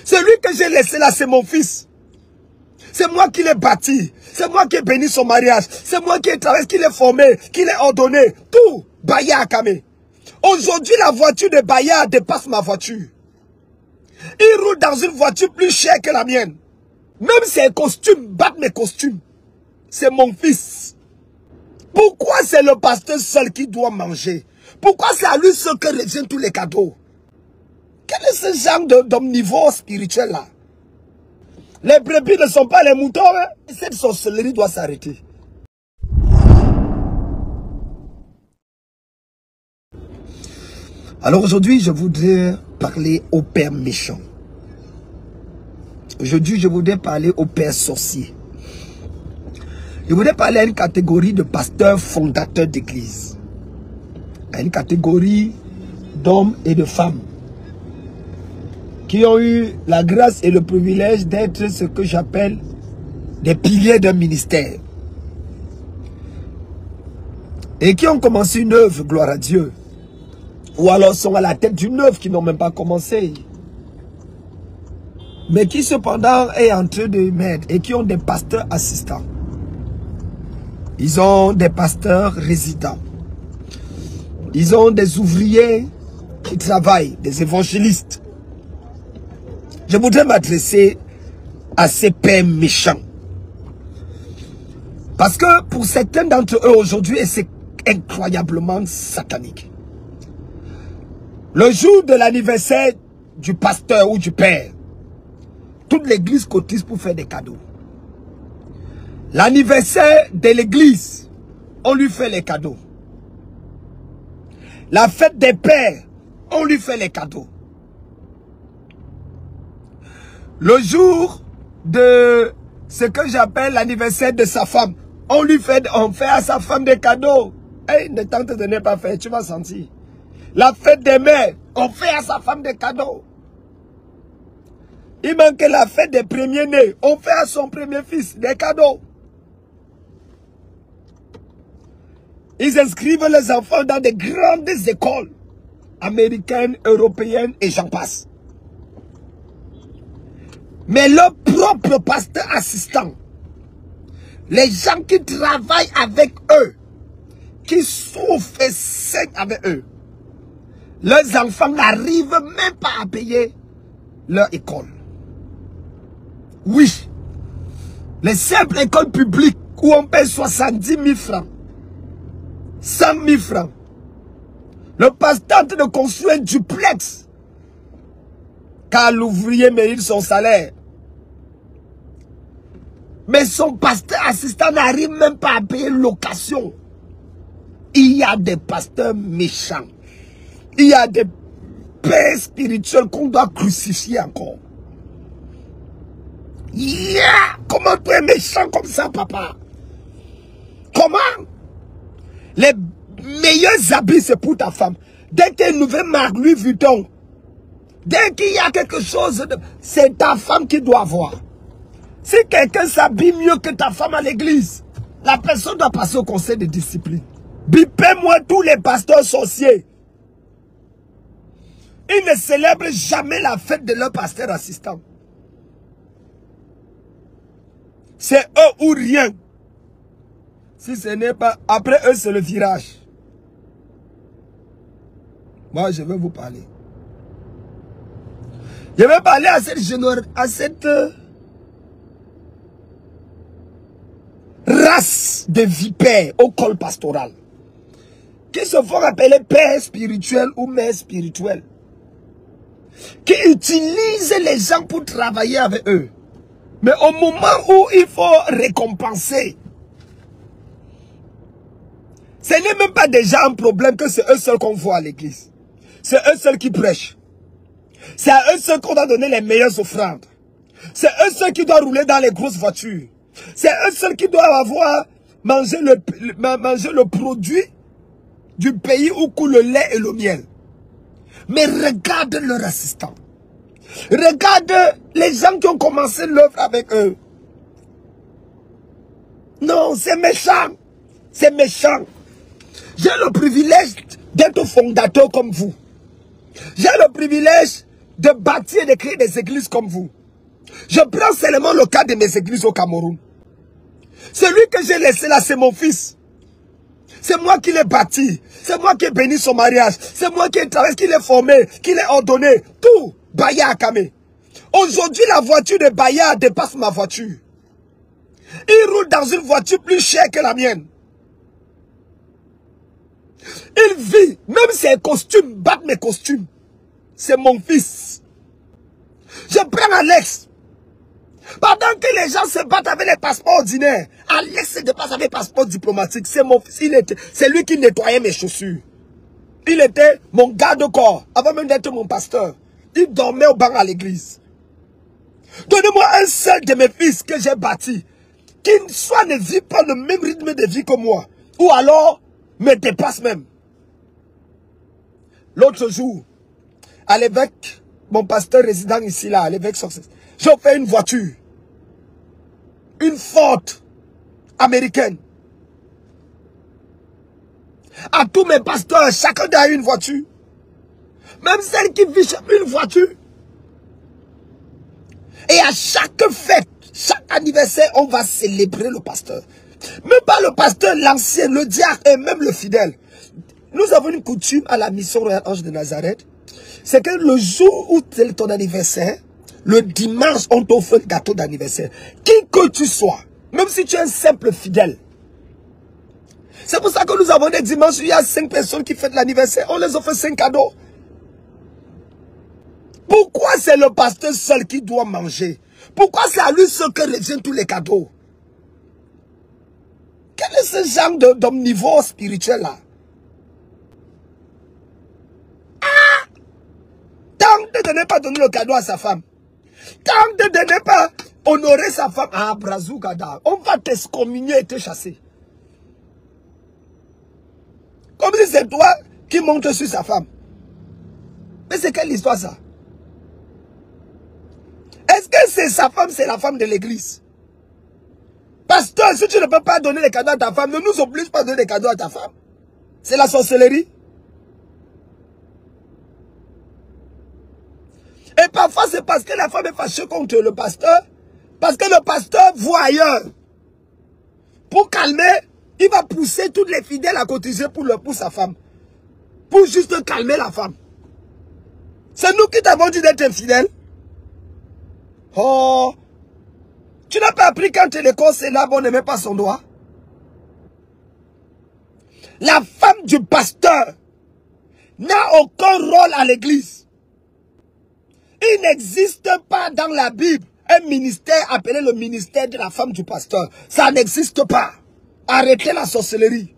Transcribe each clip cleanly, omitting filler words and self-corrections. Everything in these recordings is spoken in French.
Celui que j'ai laissé là, c'est mon fils. C'est moi qui l'ai bâti. C'est moi qui ai béni son mariage. C'est moi qui ai travaillé, qui l'ai formé, qui l'ai ordonné. Tout. Baya Akame. Aujourd'hui, la voiture de Baya dépasse ma voiture. Il roule dans une voiture plus chère que la mienne. Même ses costumes battent mes costumes. C'est mon fils. Pourquoi c'est le pasteur seul qui doit manger? Pourquoi c'est à lui seul que reviennent tous les cadeaux? Quel est ce genre d'omnivore spirituel là? Les brebis ne sont pas les moutons. Hein? Cette sorcellerie doit s'arrêter. Alors aujourd'hui, je voudrais parler au père méchant. Aujourd'hui, je voudrais parler au père sorcier. Je voudrais parler à une catégorie de pasteurs fondateurs d'église. À une catégorie d'hommes et de femmes qui ont eu la grâce et le privilège d'être ce que j'appelle des piliers d'un ministère. Et qui ont commencé une œuvre, gloire à Dieu. Ou alors sont à la tête d'une œuvre qui n'ont même pas commencé. Mais qui cependant est en train de m'aider et qui ont des pasteurs assistants. Ils ont des pasteurs résidents. Ils ont des ouvriers qui travaillent, des évangélistes. Je voudrais m'adresser à ces pères méchants. Parce que pour certains d'entre eux aujourd'hui, c'est incroyablement satanique. Le jour de l'anniversaire du pasteur ou du père, toute l'église cotise pour faire des cadeaux. L'anniversaire de l'église, on lui fait les cadeaux. La fête des pères, on lui fait les cadeaux. Le jour de ce que j'appelle l'anniversaire de sa femme, on fait à sa femme des cadeaux. Hey, ne tente de ne pas faire, tu vas sentir. La fête des mères, on fait à sa femme des cadeaux. Il manque la fête des premiers-nés, on fait à son premier fils des cadeaux. Ils inscrivent les enfants dans des grandes écoles américaines, européennes et j'en passe. Mais leur propre pasteur assistant, les gens qui travaillent avec eux, qui souffrent et saignent avec eux, leurs enfants n'arrivent même pas à payer leur école. Oui, les simples écoles publiques où on paye 70 000 francs, 100 000 francs, le pasteur de construire un duplex, car l'ouvrier mérite son salaire. Mais son pasteur assistant n'arrive même pas à payer location. Il y a des pasteurs méchants. Il y a des pères spirituels qu'on doit crucifier encore. Yeah! Comment tu es méchant comme ça, papa? Comment? Les meilleurs habits, c'est pour ta femme. Dès qu'il y a une nouvelle marque Louis Vuitton, dès qu'il y a quelque chose, c'est ta femme qui doit avoir. Si quelqu'un s'habille mieux que ta femme à l'église, la personne doit passer au conseil de discipline. Bipez-moi tous les pasteurs sorciers. Ils ne célèbrent jamais la fête de leur pasteur assistant. C'est eux ou rien. Si ce n'est pas... Après eux, c'est le virage. Moi, je vais vous parler. Je vais parler à cette race de vipères au col pastoral. Qui se font appeler pères spirituels ou mères spirituelles. Qui utilisent les gens pour travailler avec eux. Mais au moment où il faut récompenser, ce n'est même pas déjà un problème que c'est eux seuls qu'on voit à l'église. C'est eux seuls qui prêchent. C'est à eux seuls qu'on doit donner les meilleures offrandes. C'est eux seuls qui doivent rouler dans les grosses voitures. C'est eux seuls qui doivent avoir mangé le produit du pays où coule le lait et le miel. Mais regarde leur assistant. Regarde les gens qui ont commencé l'œuvre avec eux. Non, c'est méchant. C'est méchant. J'ai le privilège d'être fondateur comme vous. J'ai le privilège de bâtir et de créer des églises comme vous. Je prends seulement le cas de mes églises au Cameroun. Celui que j'ai laissé là, c'est mon fils. C'est moi qui l'ai bâti. C'est moi qui ai béni son mariage. C'est moi qui ai travaillé, qui l'ai formé, qui l'ai ordonné. Tout. Baya Akame. Aujourd'hui, la voiture de Baya dépasse ma voiture. Il roule dans une voiture plus chère que la mienne. Il vit. Même ses costumes battent mes costumes. C'est mon fils. Je prends Alex. Pendant que les gens se battent avec les passeports ordinaires, Alex se déplace avec les passeports diplomatiques. C'est mon fils. C'est lui qui nettoyait mes chaussures. Il était mon garde-corps, avant même d'être mon pasteur. Il dormait au banc à l'église. Donnez-moi un seul de mes fils que j'ai bâti, qui soit ne vit pas le même rythme de vie que moi, ou alors me dépasse même. L'autre jour, à l'évêque, mon pasteur résident ici, là, à l'évêque Success, j'ai offert une voiture. Une Ford américaine. À tous mes pasteurs, chacun a une voiture. Même celle qui vit chez une voiture. Et à chaque fête, chaque anniversaire, on va célébrer le pasteur. Même pas le pasteur, l'ancien, le diacre et même le fidèle. Nous avons une coutume à la mission Royal Ange de Nazareth. C'est que le jour où c'est ton anniversaire, le dimanche, on t'offre un gâteau d'anniversaire. Qui que tu sois, même si tu es un simple fidèle. C'est pour ça que nous avons des dimanches où il y a 5 personnes qui fêtent l'anniversaire. On les offre 5 cadeaux. Pourquoi c'est le pasteur seul qui doit manger? Pourquoi c'est à lui seul que reviennent tous les cadeaux? Quel est ce genre d'omnivore spirituel là? Ah! Tant de ne pas donner le cadeau à sa femme. Tant de ne pas honorer sa femme. Ah, Brazou Gada, on va t'excommunier et te chasser. Comme si c'est toi qui montes sur sa femme. Mais c'est quelle histoire ça? Est-ce que c'est sa femme, c'est la femme de l'église? Pasteur, si tu ne peux pas donner les cadeaux à ta femme, ne nous oblige pas à donner les cadeaux à ta femme. C'est la sorcellerie. Et parfois, c'est parce que la femme est fâchée contre le pasteur. Parce que le pasteur voit ailleurs. Pour calmer, il va pousser tous les fidèles à cotiser pour sa femme. Pour juste calmer la femme. C'est nous qui t'avons dit d'être infidèle. Oh, tu n'as pas appris quand l'école c'est là, on ne met pas son doigt. La femme du pasteur n'a aucun rôle à l'église. Il n'existe pas dans la Bible un ministère appelé le ministère de la femme du pasteur. Ça n'existe pas. Arrêtez la sorcellerie.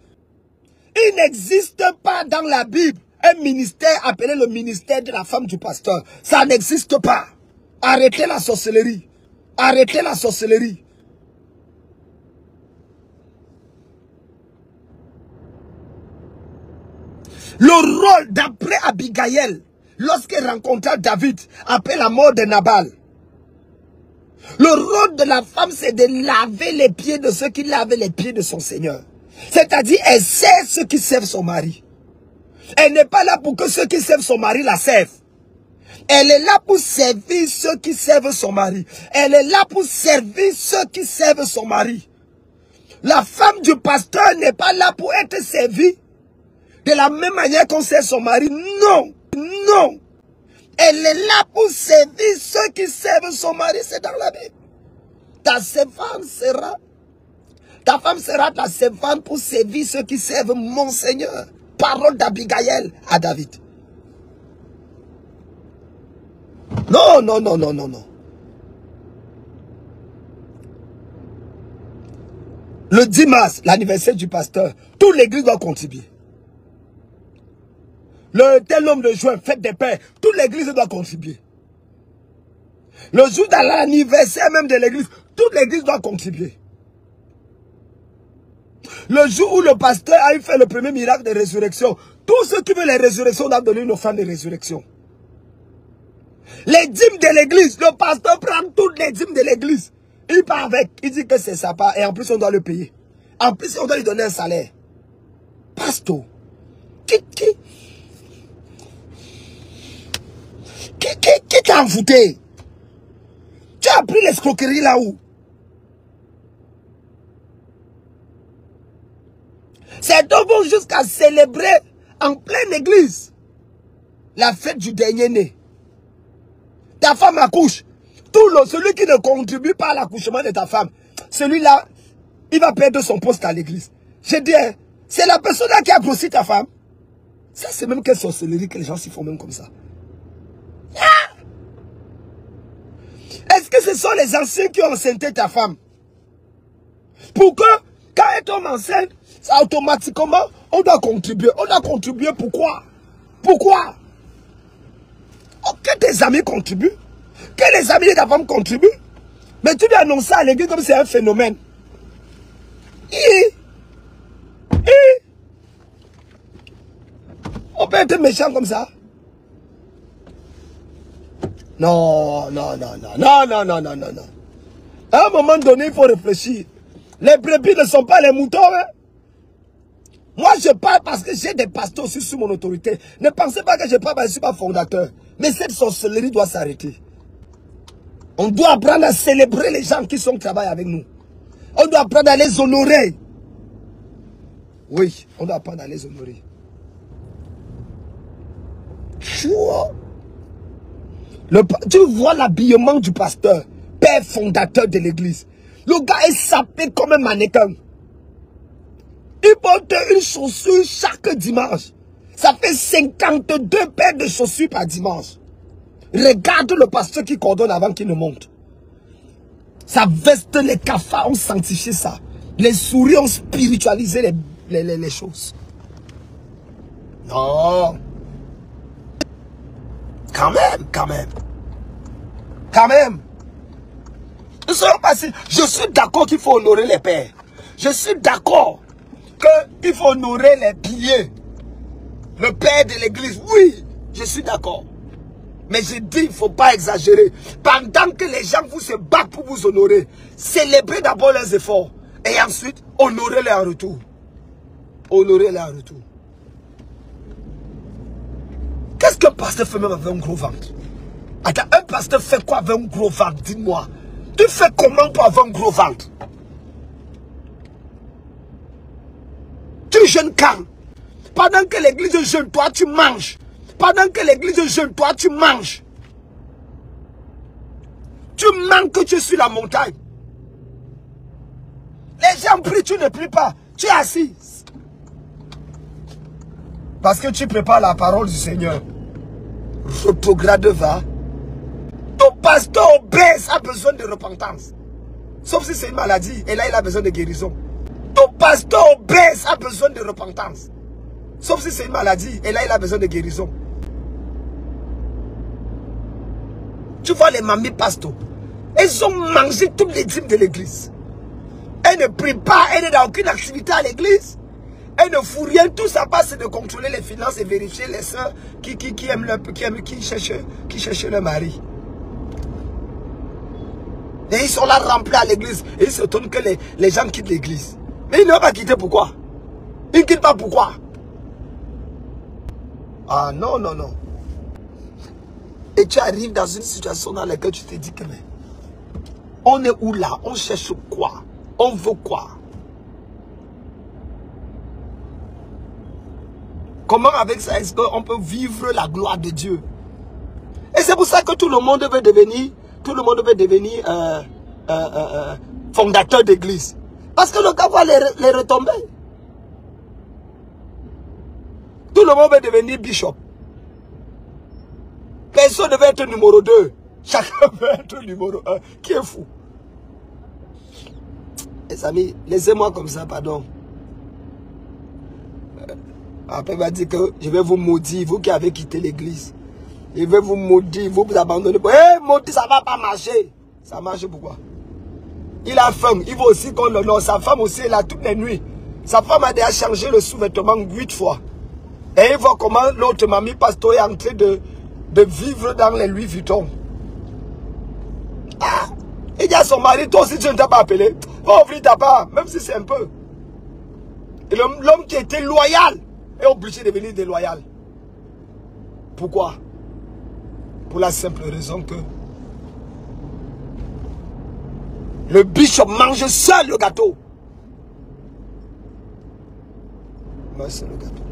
Il n'existe pas dans la Bible un ministère appelé le ministère de la femme du pasteur. Ça n'existe pas. Arrêtez la sorcellerie. Arrêtez la sorcellerie. Le rôle d'après Abigail, lorsqu'elle rencontra David après la mort de Nabal. Le rôle de la femme, c'est de laver les pieds de ceux qui lavent les pieds de son Seigneur. C'est-à-dire, elle sert ceux qui servent son mari. Elle n'est pas là pour que ceux qui servent son mari la servent. Elle est là pour servir ceux qui servent son mari. Elle est là pour servir ceux qui servent son mari. La femme du pasteur n'est pas là pour être servie de la même manière qu'on sert son mari. Non, non. Elle est là pour servir ceux qui servent son mari. C'est dans la Bible. Ta servante sera, ta femme sera ta servante pour servir ceux qui servent mon Seigneur. Parole d'Abigail à David. Non, non, non, non, non, non. Le 10 mars, l'anniversaire du pasteur, toute l'église doit contribuer. Le tel homme de juin, fête des pères, toute l'église doit contribuer. Le jour de l'anniversaire même de l'église, toute l'église doit contribuer. Le jour où le pasteur a fait le premier miracle de résurrection, tous ceux qui veulent la résurrection doivent donner une offrande de résurrection. Les dîmes de l'église, le pasteur prend toutes les dîmes de l'église. Il part avec, il dit que c'est sa part et en plus on doit le payer. En plus on doit lui donner un salaire. Pasteur, qui Qui t'a envoûté? Tu as appris l'escroquerie là où? C'est donc bon jusqu'à célébrer en pleine église la fête du dernier né. Ta femme accouche. Celui qui ne contribue pas à l'accouchement de ta femme, celui-là, il va perdre son poste à l'église. Je dis, c'est la personne là qui a grossi ta femme. Ça, c'est même quelle sorcellerie que les gens s'y font même comme ça. Ah! Est-ce que ce sont les anciens qui ont enceinté ta femme? Pour que, quand elle tombe enceinte, ça automatiquement, on doit contribuer. On doit contribuer pourquoi? Pourquoi? Oh, que tes amis contribuent. Que les amis de ta femme contribuent. Mais tu lui annonces ça à l'église comme c'est un phénomène. On peut être méchant comme ça. Non. À un moment donné, il faut réfléchir. Les brebis ne sont pas les moutons. Hein? Moi, je parle parce que j'ai des pasteurs aussi sous mon autorité. Ne pensez pas que je parle parce que je ne suis pas fondateur. Mais cette sorcellerie doit s'arrêter. On doit apprendre à célébrer les gens qui sont au travail avec nous. On doit apprendre à les honorer. Oui, on doit apprendre à les honorer. Tu vois l'habillement du pasteur, père fondateur de l'église. Le gars est sapé comme un mannequin. Il porte une chaussure chaque dimanche. Ça fait 52 paires de chaussures par dimanche. Regarde le pasteur qui coordonne avant qu'il ne monte. Sa veste, les cafards ont sanctifié ça. Les souris ont spiritualisé les choses. Non. Quand même. Nous serons passés. Je suis d'accord qu'il faut honorer les pères. Je suis d'accord qu'il faut honorer les piliers. Le père de l'église, oui, je suis d'accord. Mais je dis, il ne faut pas exagérer. Pendant que les gens vous se battent pour vous honorer, célébrez d'abord leurs efforts. Et ensuite, honorez-les en retour. Honorez-les en retour. Qu'est-ce qu'un pasteur fait même avec un gros ventre? Attends, un pasteur fait quoi avec un gros ventre? Dis-moi. Tu fais comment pour avoir un gros ventre? Tu jeûnes quand? Pendant que l'église jeûne, toi tu manges. Pendant que l'église jeûne, toi tu manges. Tu manques que tu es sur la montagne. Les gens prient, tu ne pries pas. Tu es assis. Parce que tu prépares la parole du Seigneur. Retrograde va. Ton pasteur obèse a besoin de repentance. Sauf si c'est une maladie. Et là, il a besoin de guérison. Ton pasteur obèse a besoin de repentance. Sauf si c'est une maladie. Et là, il a besoin de guérison. Tu vois les mamies pastos. Elles ont mangé toutes les dîmes de l'église. Elles ne prient pas. Elles n'ont aucune activité à l'église. Elles ne font rien. Tout ça passe de contrôler les finances et vérifier les soeurs qui cherchent leur mari. Et ils sont là remplis à l'église. Et ils se tournent que les gens quittent l'église. Mais ils ne vont pas quitter pourquoi? Ils ne quittent pas pourquoi? Ah non. Et tu arrives dans une situation dans laquelle tu te dis que mais, on est où là? On cherche quoi? On veut quoi? Comment avec ça est-ce qu'on peut vivre la gloire de Dieu? Et c'est pour ça que tout le monde veut devenir fondateur d'église. Parce que le gars va les retomber. Tout le monde veut devenir bishop. Personne ne veut être numéro 2. Chacun veut être numéro 1. Qui est fou? Les amis, laissez-moi comme ça, pardon. Après, il va dire que je vais vous maudire, vous qui avez quitté l'église. Je vais vous maudire, vous abandonner. Maudit, ça ne va pas marcher. Ça marche pourquoi? Il a faim, il veut aussi qu'on l'honore. Sa femme aussi est là toutes les nuits. Sa femme a déjà changé le sous-vêtement 8 fois. Et il voit comment l'autre mamie pasteur est en train de vivre dans les Louis Vuitton. Ah, il dit à son mari, toi aussi tu ne t'as pas appelé. Va ouvrir ta part, même si c'est un peu. Et l'homme qui était loyal est obligé de devenir déloyal. Pourquoi? Pour la simple raison que le bishop mange seul le gâteau. Moi, c'est le gâteau.